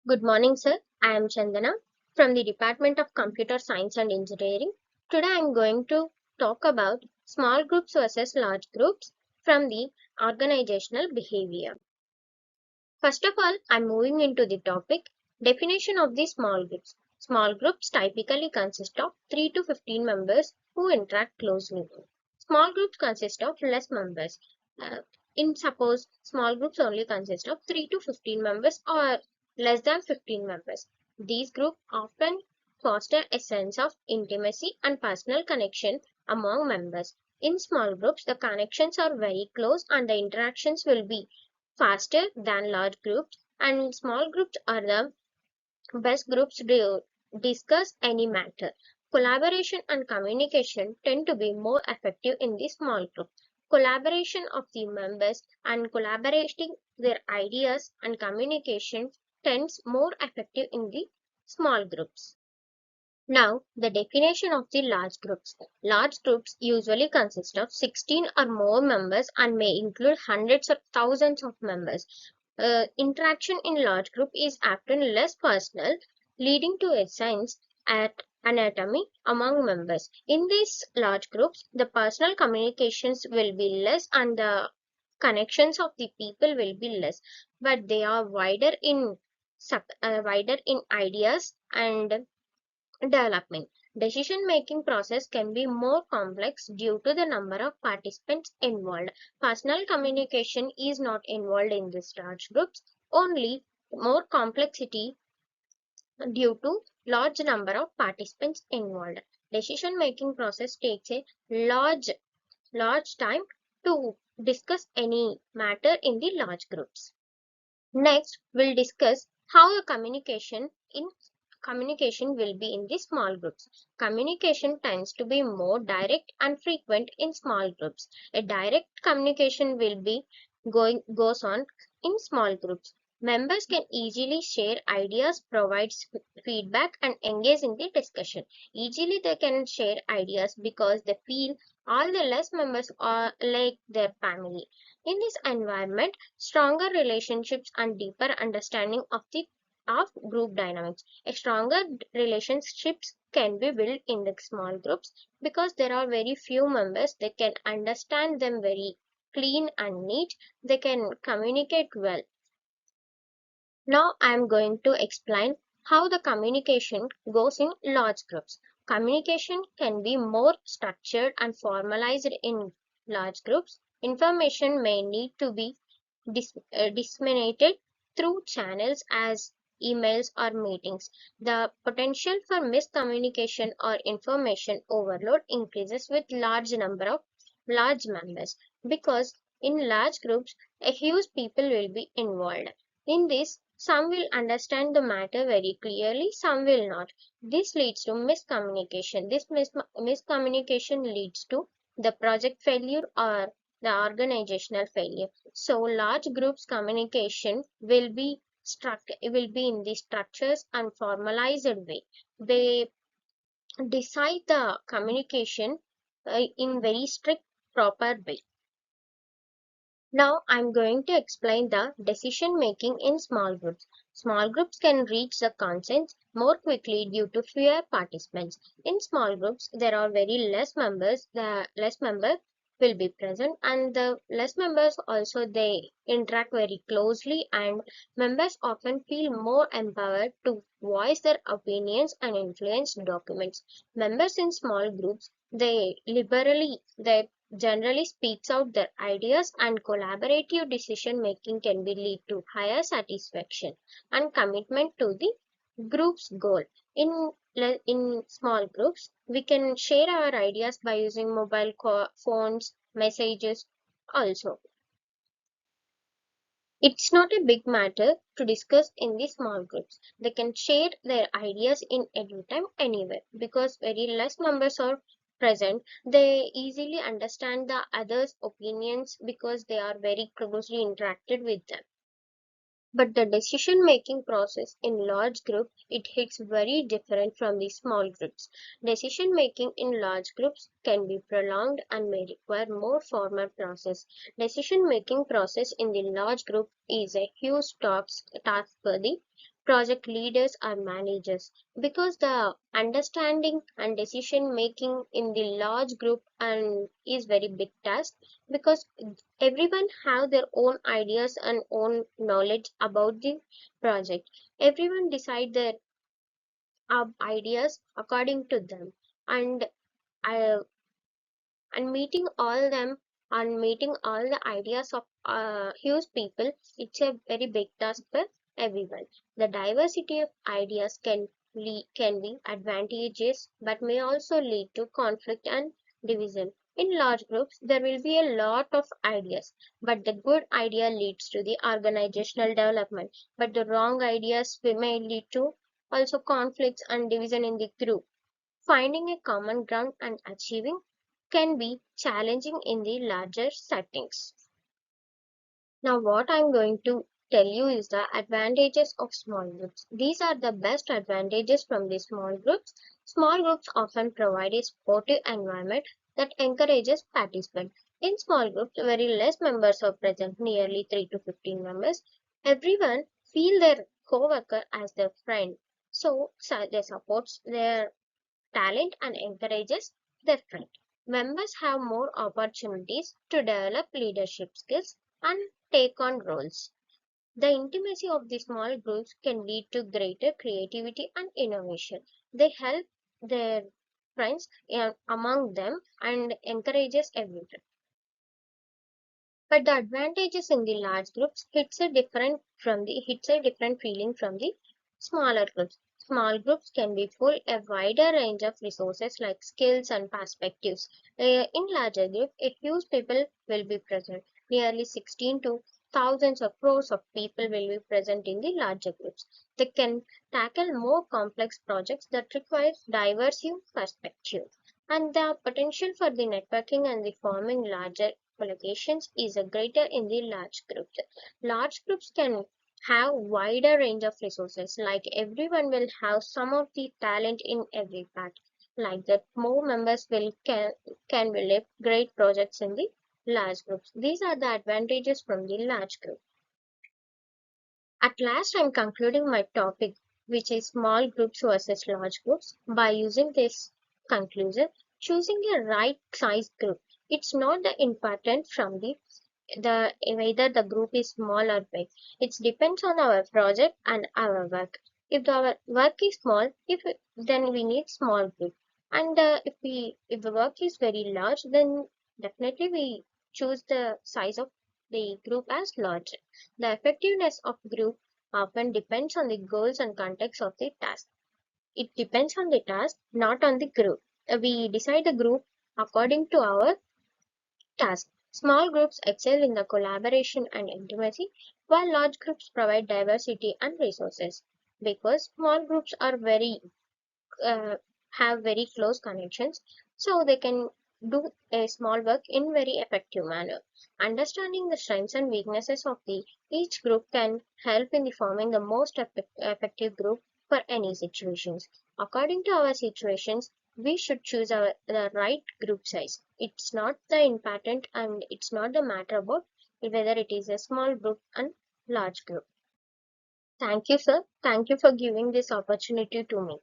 Good morning, sir. I am Chandana from the Department of Computer Science and Engineering. Today I am going to talk about small groups versus large groups from the organizational behavior. First of all, I'm moving into the topic definition of the small groups. Small groups typically consist of 3 to 15 members who interact closely. Small groups consist of less members. Uh, in suppose small groups only consist of 3 to 15 members or less than 15 members. These groups often foster a sense of intimacy and personal connection among members. In small groups, the connections are very close and the interactions will be faster than large groups, and small groups are the best groups to discuss any matter. Collaboration and communication tend to be more effective in the small group. Collaboration of the members and collaborating their ideas and communication tends more effective in the small groups. Now, the definition of the large groups. Large groups usually consist of 16 or more members and may include hundreds or thousands of members. Interaction in large group is often less personal, leading to a sense at anatomy among members. In these large groups, the personal communications will be less and the connections of the people will be less, but they are wider in ideas and development. Decision making process can be more complex due to the number of participants involved. Personal communication is not involved in these large groups, only more complexity due to large number of participants involved. Decision making process takes a large time to discuss any matter in the large groups. Next, we'll discuss how the communication will be in the small groups. Communication tends to be more direct and frequent in small groups. A direct communication will be goes on in small groups. Members can easily share ideas, provide feedback, and engage in the discussion. Easily, they can share ideas because they feel all the less members are like their family. In this environment, stronger relationships and deeper understanding of group dynamics. A stronger relationships can be built in the small groups because there are very few members. They can understand them very clean and neat. They can communicate well. Now I am going to explain how the communication goes in large groups. Communication can be more structured and formalized in large groups. Information may need to be disseminated through channels as emails or meetings. The potential for miscommunication or information overload increases with large members because in large groups a huge people will be involved. In this, some will understand the matter very clearly, some will not. This leads to miscommunication. This miscommunication leads to the project failure or the organizational failure. So large groups communication will be in the structures and formalized way. They decide the communication in very strict proper way. Now I'm going to explain the decision making in small groups. Small groups can reach the consensus more quickly due to fewer participants. In small groups, there are very less members. The less members will be present, and the less members also they interact very closely, and members often feel more empowered to voice their opinions and influence documents. Members in small groups they generally speaks out their ideas, and collaborative decision making can be lead to higher satisfaction and commitment to the group's goal. In small groups, we can share our ideas by using phones, messages also. It's not a big matter to discuss in the small groups. They can share their ideas in any time, anywhere. Because very less members are present, they easily understand the others' opinions because they are very closely interacted with them. But the decision making process in large group it hits very different from the small groups. Decision making in large groups can be prolonged and may require more formal process. Decision making process in the large group is a huge task for the project leaders or managers, because the understanding and decision making in the large group and is very big task, because everyone have their own ideas and own knowledge about the project. Everyone decide their ideas according to them, and uh, meeting all them and meeting all the ideas of huge people, it's a very big task for everyone. The diversity of ideas can be advantageous but may also lead to conflict and division. In large groups there will be a lot of ideas, but the good idea leads to the organizational development, but the wrong ideas may lead to also conflicts and division in the group. Finding a common ground and achieving can be challenging in the larger settings. Now, what I'm going to tell you is the advantages of small groups. These are the best advantages from the small groups. Small groups often provide a supportive environment that encourages participation. In small groups, very less members are present, nearly 3 to 15 members. Everyone feel their co-worker as their friend. So they support their talent and encourages their friend. Members have more opportunities to develop leadership skills and take on roles. The intimacy of the small groups can lead to greater creativity and innovation. They help their friends among them and encourages everyone. But the advantages in the large groups hits a different feeling from the smaller groups. Small groups can be full a wider range of resources like skills and perspectives. In larger groups, a huge people will be present. Nearly 16 to thousands of crores of people will be present in the larger groups. They can tackle more complex projects that require diverse perspectives. And the potential for the networking and the forming larger collaborations is a greater in the large groups. Large groups can have wider range of resources, like everyone will have some of the talent in every part. Like that, more members can develop great projects in the large groups. These are the advantages from the large group. At last, I'm concluding my topic, which is small groups versus large groups. By using this conclusion, choosing a right size group, it's not the important from the whether the group is small or big. It depends on our project and our work. If our work is small, then we need small group, and if the work is very large, then definitely we choose the size of the group as large. The effectiveness of group often depends on the goals and context of the task. It depends on the task, not on the group. We decide the group according to our task. Small groups excel in the collaboration and intimacy, while large groups provide diversity and resources. Because small groups are very uh, have very close connections, so they can do a small work in very effective manner. Understanding the strengths and weaknesses of the each group can help in the forming the most effective group for any situations. According to our situations, we should choose the right group size. It's not the important and it's not the matter about whether it is a small group and large group. Thank you, sir. Thank you for giving this opportunity to me.